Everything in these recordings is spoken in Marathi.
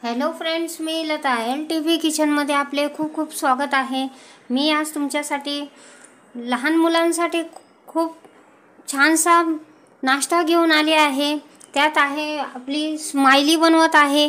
हॅलो फ्रेंड्स, मी लता LTV किचनमध्ये आपले खूप खूप स्वागत आहे। मी आज तुमच्यासाठी लहान मुलांसाठी खूप छानसा नाश्ता घेऊन आले आहे। त्यात आहे आपली स्माइली बनवत आहे।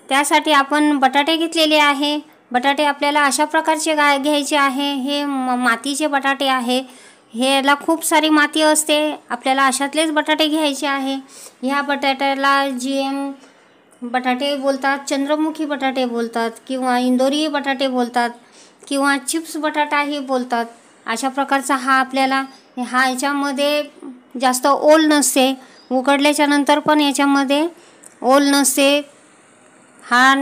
त्यासाठी आपण बटाटे घेतलेले आहे। बटाटे आपल्याला अशा प्रकारचे घ्यायचे आहे। हे मातीचे बटाटे आहे। ह्याला खूप सारी माती असते, आपल्याला अशातलेच बटाटे घ्यायचे आहे। ह्या बटाट्याला GM बटाटे बोलतात, चंद्रमुखी बटाटे बोलतात किंवा इंदोरी बटाटे बोलतात किंवा चिप्स बटाटाही बोलतात। अशा प्रकारचा हा आपल्याला याच्यामध्ये जास्त ओल नसते, उकडल्याच्या नंतर पण याच्यामध्ये ओल नसते। हा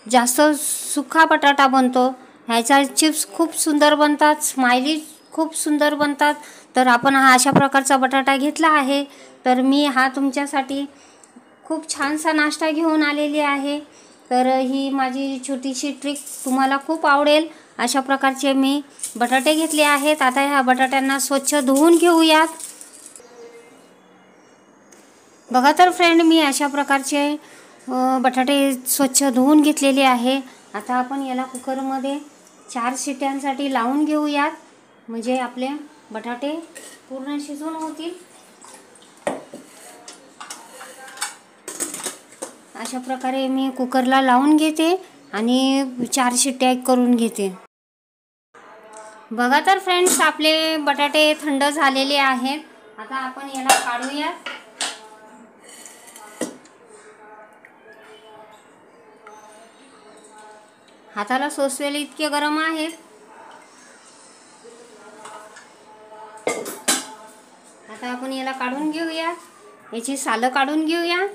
जास्त सुका बटाटा बनतो। ह्याचा चिप्स खूप सुंदर बनतात, स्माइली खूप सुंदर बनतात। तर आपण हा अशा प्रकारचा बटाटा घेतला आहे। तर मी हा तुमच्यासाठी खूप छानसा नाश्ता घेऊन आलेली आहे। तर ही माझी छोटीशी ट्रिक तुम्हाला खूप आवडेल। अशा प्रकारचे मी बटाटे घेतले आहेत। आता ह्या बटाट्यांना स्वच्छ धुवून घेऊयात। बघा तर फ्रेंड, मी अशा प्रकारचे बटाटे स्वच्छ धुवून घेतलेले आहे। आता आपण याला कुकरमध्ये 4 शिट्यांसाठी लावून घेऊयात, म्हणजे आपले बटाटे पूर्ण शिजून होतील। अशा प्रकारे मी कुकरला लावून घेते आणि 4 शिट्ट्या करून घेते। बघा तर फ्रेंड्स, आपले बटाटे थंड झालेले आहेत। आता आपण याला काढूया। हाताला सोसलेले इतके गरम आहेत। आता आपण याला काढून घेऊया, याची सालं काढून घेऊया।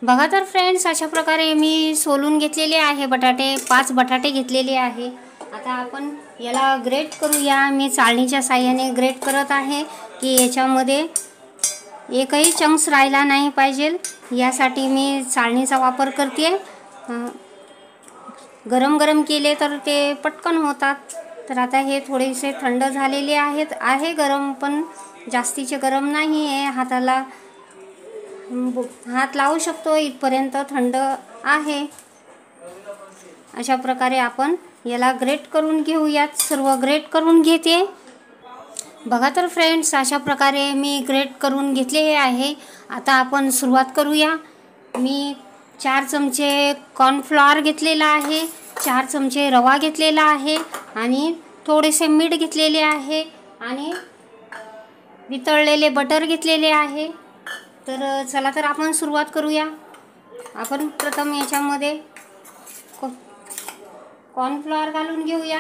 बघा तर फ्रेंड्स, अशा प्रकारे मी सोलून घेतलेले आहे बटाटे। 5 बटाटे घेतलेले आहे। आता आपण याला ग्रेट करूया। मी चाळणीच्या साहाय्याने ग्रेट करत आहे की याच्यामध्ये एकही चंक्स राहिला नाही पाहिजे, यासाठी मी चाळणीचा वापर करते। गरम गरम केले तर ते पटकन होतात। तर आता हे थोडेसे थंड झालेले आहेत, आहे गरम पण जास्तीचे गरम नाही आहे। हाताला हात लावू शकतो इथपर्यंत थंड आहे। अशा प्रकारे आपण याला ग्रेट करून घेऊयात। सर्व ग्रेट करून घेते। बघा तर फ्रेंड्स, अशा प्रकारे मी ग्रेट करून घेतले आहे। आता आपण सुरुवात करूया। मी 4 चमचे कॉर्नफ्लॉवर घेतलेला आहे, 4 चमचे रवा घेतलेला आहे आणि थोडेसे मीठ घेतलेले आहे आणि वितळलेले बटर घेतलेले आहे। तर चला तर आपण सुरुवात करूया। आपण प्रथम याच्यामध्ये कॉर्नफ्लॉवर घालून घेऊया।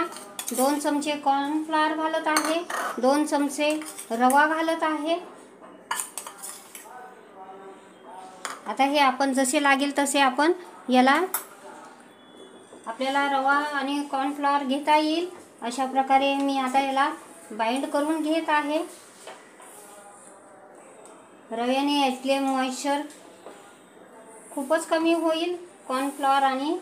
2 चमचे कॉर्नफ्लॉवर घालत आहे, 2 चमचे रवा घालत आहे। आता हे आपण जसे लागेल तसे आपण याला, आपल्याला रवा आणि कॉर्नफ्लॉवर घेता येईल अशा प्रकारे मी आता याला बाइंड करून घेत आहे। रव्याने यातले मॉइश्चर खूपच कमी होईल। कॉर्नफ्लॉवर आणि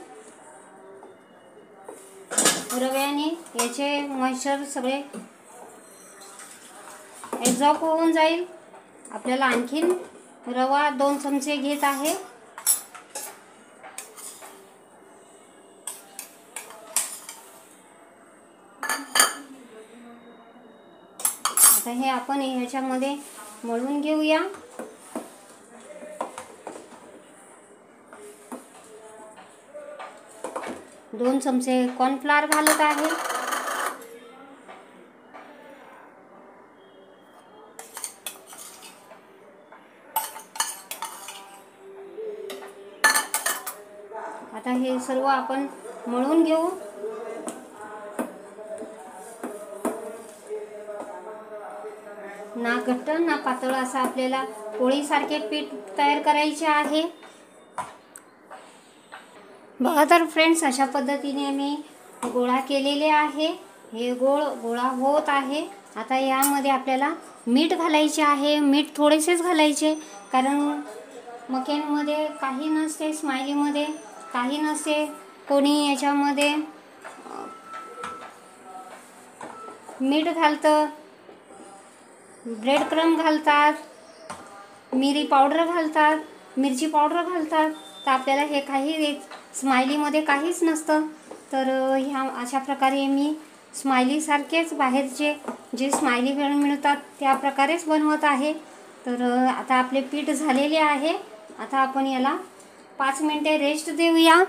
रव्याने याचे मॉइश्चर सगळे ॲब्झॉर्ब होऊन जाईल। आपल्याला आणखीन रवा 2 चमचे घेत आहे। आता हे आपण ह्याच्यामध्ये मळून घेऊया। दोन चमचे कॉर्नफ्लॉवर घालत आहे। आता हे सर्व आपण मळून घेऊ। ना घट्ट ना पातळ असं आपल्याला पोळीसारखे पीठ तयार करायचे आहे। बघा तर फ्रेंड्स, अशा पद्धतीने मी गोळा केलेले आहे। हे गोळा होत आहे। आता यामध्ये आपल्याला मीठ घालायचे आहे। मीठ थोडेसेच घालायचे, कारण मकेनमध्ये काही नसते, स्माइलीमध्ये काही नसते। कोणी याच्यामध्ये मीठ घालतं, ब्रेड क्रम्ब घालतात, मिरी पावडर घालतात, मिरची पावडर घालतात। तर आपल्याला हे काही स्माइलीमध्ये काहीच नसतं. तर ह्या अशा प्रकारे मी स्माइलीसारखेच बाहेरचे जे स्माइली मिळतात त्या प्रकारेच बनवत आहे. तर आता आपले पीठ झालेले आहे. आता आपण याला 5 मिनिटे रेस्ट देऊया.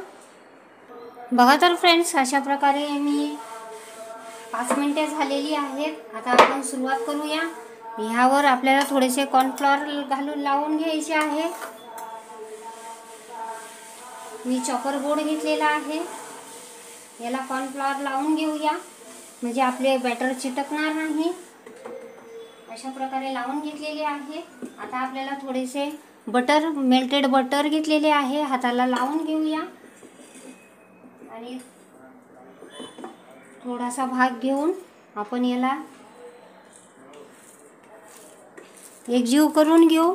बघा तर फ्रेंड्स, अशा प्रकारे मी 5 मिनिटे झालेली आहेत. आता आपण सुरुवात करूया. ह्यावर आपल्याला थोडेसे कॉर्नफ्लॉवर घालून लावून घ्यायचे आहे. मी चॉपर बोर्ड घेतलेला आहे. याला कॉर्नफ्लॉवर लावून घेऊया म्हणजे आपले बॅटर चिटकणार नाही. अशा प्रकारे लावून घेतलेले आहे. आता आपल्याला थोडेसे बटर, मेल्टेड बटर घेतलेले आहे, हाताला लावून घेऊया आणि थोडासा भाग घेऊन आपण याला एकजीव करून घेऊ.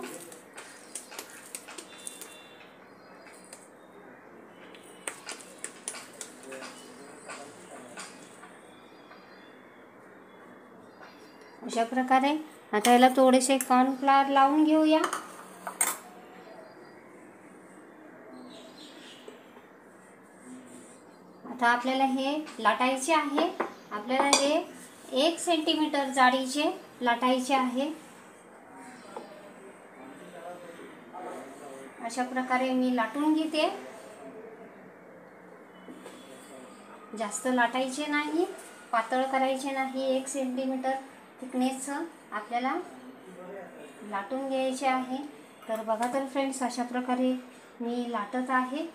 अशा प्रकारे आता याला थोडेसे कॉर्नफ्लॉवर लावून घेऊया. आता आपल्याला हे लाटायचे आहे. आपल्याला हे 1 सेंटीमीटर जाडीचे लाटायचे आहे. अशा प्रकारे मी लाटून घेते. जास्त लाटायचे नाही, पातळ करायचे नाही. 1 सेंटीमीटर थिकनेसचं आपल्याला लाटून घ्यायचे आहे. तर बघा तर फ्रेंड्स, अशा प्रकारे मी लाटत आहे.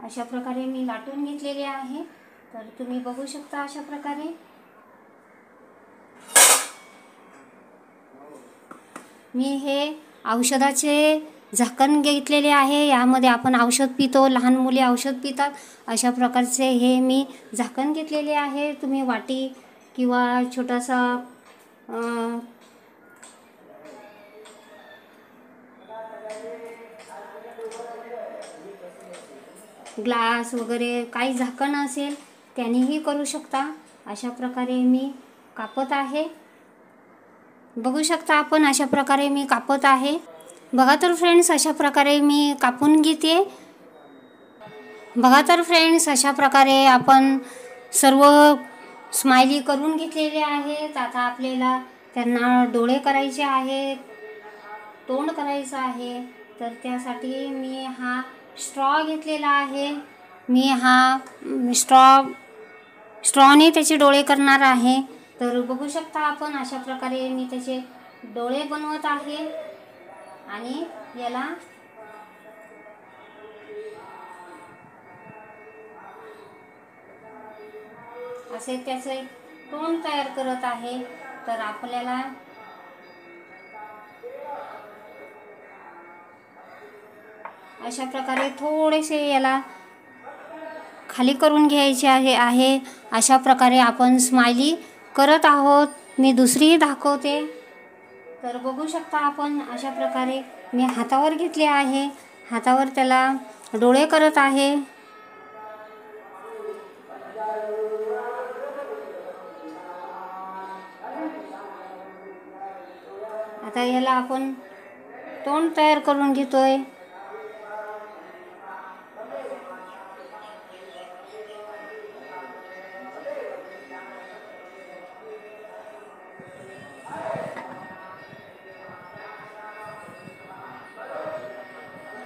अशा प्रकारे मी लाटून घेतलेले आहे. तर तुम्ही बघू शकता अशा प्रकारे. मी हे औषधाचे झाकण घेतलेले आहे. यामध्ये आपण औषध पितो, लहान मुले औषध पितात, अशा प्रकारचे हे मी झाकण घेतलेले आहे. तुम्ही वाटी किंवा छोटासा ग्लास वगैरे काही झाकण असेल त्यानेही करू शकता. अशा प्रकारे मी कापत आहे. बघू शकता आपण अशा प्रकारे मी कापत आहे. बघा तर फ्रेंड्स, अशा प्रकारे मी कापून घेते. बघा तर फ्रेंड्स, अशा प्रकारे आपण सर्व स्माइली करून घेतलेले आहेत. आता आपल्याला त्यांना डोळे करायचे आहेत, तोंड करायचं आहे. तर त्यासाठी मी हा स्ट्रॉ घेतलेला आहे. मी हा स्ट्रॉने त्याचे डोळे करणार आहे. तर बघू शकता आपण अशा प्रकारे मी त्याचे डोळे बनवत आहे आणि याला असे त्याचे तोंड तयार करत आहे. तर आपल्याला अशा प्रकारे थोडेसे याला खाली करून घ्यायचे आहे. अशा प्रकारे आपण स्माइली करत आहोत. मी दुसरीही दाखवते. तर बघू शकता आपण अशा प्रकारे मी हातावर घेतले आहे. हातावर त्याला डोळे करत आहे. आता याला आपण तोंड तयार करून घेतोय.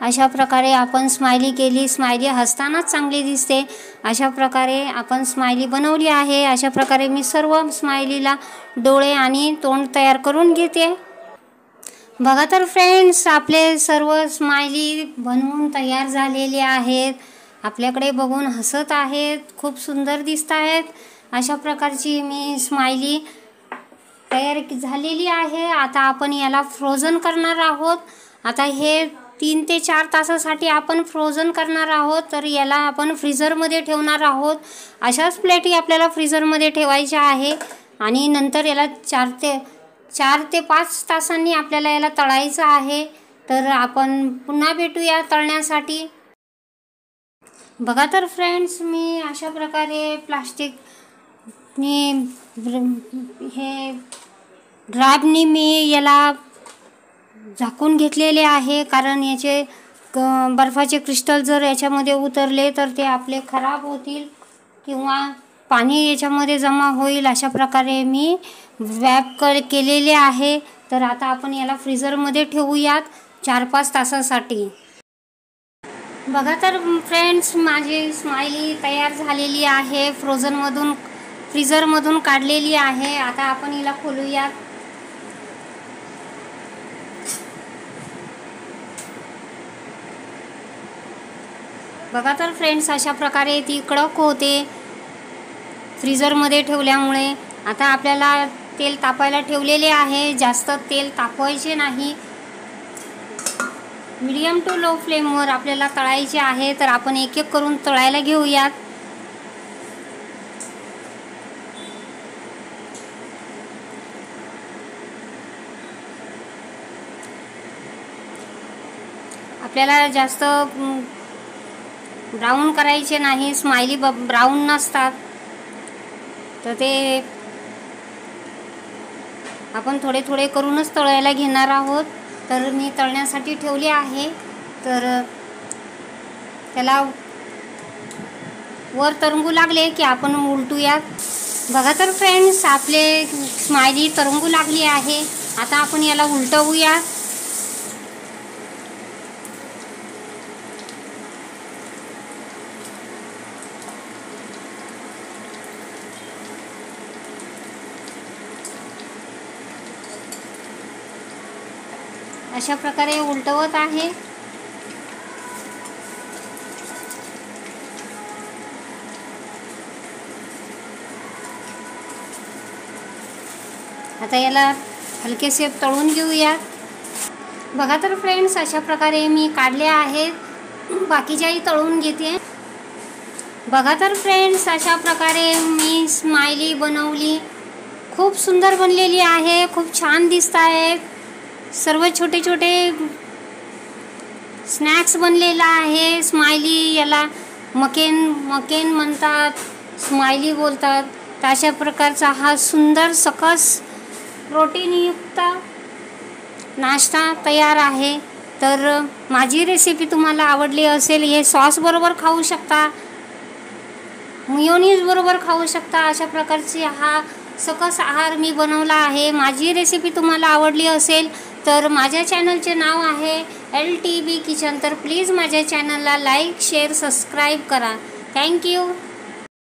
अशा प्रकारे आपण स्माइली केली. स्माइली हसतानाच चांगली दिसते. अशा प्रकारे आपण स्माइली बनवली आहे. अशा प्रकारे मी सर्व स्माइलीला डोळे आणि तोंड तयार करून घेते. बघा तर फ्रेंड्स, आपले सर्व स्माइली बनवून तयार झालेले आहेत. आपल्याकडे बघून हसत आहेत, खूप सुंदर दिसत आहेत. अशा प्रकारची मी स्माइली तयार झालेली आहे. आता आपण याला फ्रोझन करणार आहोत. आता हे 3 ते 4 तासासाठी आपण फ्रोझन करणार आहोत. तर याला आपण फ्रीझरमध्ये ठेवणार आहोत. अशाच प्लेटी आपल्याला फ्रीझरमध्ये ठेवायच्या आहे आणि नंतर याला 4 ते 5 तासांनी आपल्याला याला तळायचं आहे. तर आपण पुन्हा भेटूया तळण्यासाठी. बघा तर फ्रेंड्स, मी अशा प्रकारे प्लास्टिकने हे ड्रायरनी मी याला झाकून घेतलेले आहे, कारण याचे बर्फाचे क्रिस्टल जर याच्यामध्ये उतरले तर ते आपले खराब होतील किंवा पाणी याच्यामध्ये जमा होईल. अशा प्रकारे मी रॅप केलेले आहे. तर आता आपण याला फ्रीझरमध्ये ठेवूयात 4-5 तासासाठी. बघा तर फ्रेंड्स, माझी स्माइली तयार झालेली आहे, फ्रीझरमधून काढलेली आहे. आता आपण हिला खोलूयात. बघा तर फ्रेंड्स, अशा प्रकारे ती कडक होते फ्रीझरमध्ये ठेवल्यामुळे. आता आपल्याला तेल तापायला ठेवलेले आहे. जास्त तेल तापवायचे नाही, मीडियम टू लो फ्लेमवर आपल्याला तळायचे आहे. तर आपण एक एक करून तळायला घेऊयात. आपल्याला जास्त ब्राऊन करायचे नाही, स्माइली ब्राऊन नसतात, तर ते आपण थोडे थोडे करूनच तळायला घेणार आहोत. तर मी तळण्यासाठी ठेवले आहे. तर त्याला वर तरंगू लागले की आपण उलटूयात. बघा तर फ्रेंड्स, आपले स्माइली तरंगू लागली आहे. आता आपण याला उलटवूया. अशा प्रकारे उलटवत आहे. आता याला हलकेसे तळून घेऊया. बघा तर फ्रेंड्स, अशा प्रकारे मी काढले आहेत. बाकीच्याही तळून घेते. बघा तर फ्रेंड्स, अशा प्रकारे मी स्माइली बनवली. खूप सुंदर बनलेली आहे, खूप छान दिसत आहे. सर्व छोटे छोटे स्नॅक्स बनलेला आहे. स्माइली याला मकेन म्हणतात, स्माइली बोलतात. तर अशा प्रकारचा हा सुंदर सकस प्रोटीनयुक्त नाश्ता तयार आहे. तर माझी रेसिपी तुम्हाला आवडली असेल. हे सॉस बरोबर खाऊ शकता, मेयोनीज बरोबर खाऊ शकता. अशा प्रकारचे हा सकस आहार मी बनवला आहे. माझी रेसिपी तुम्हाला आवडली असेल तर माझ्या चॅनलचे नाव आहे LTB किचन. तर प्लीज माझ्या चॅनलला लाईक, शेअर, सबस्क्राईब करा. थँक्यू.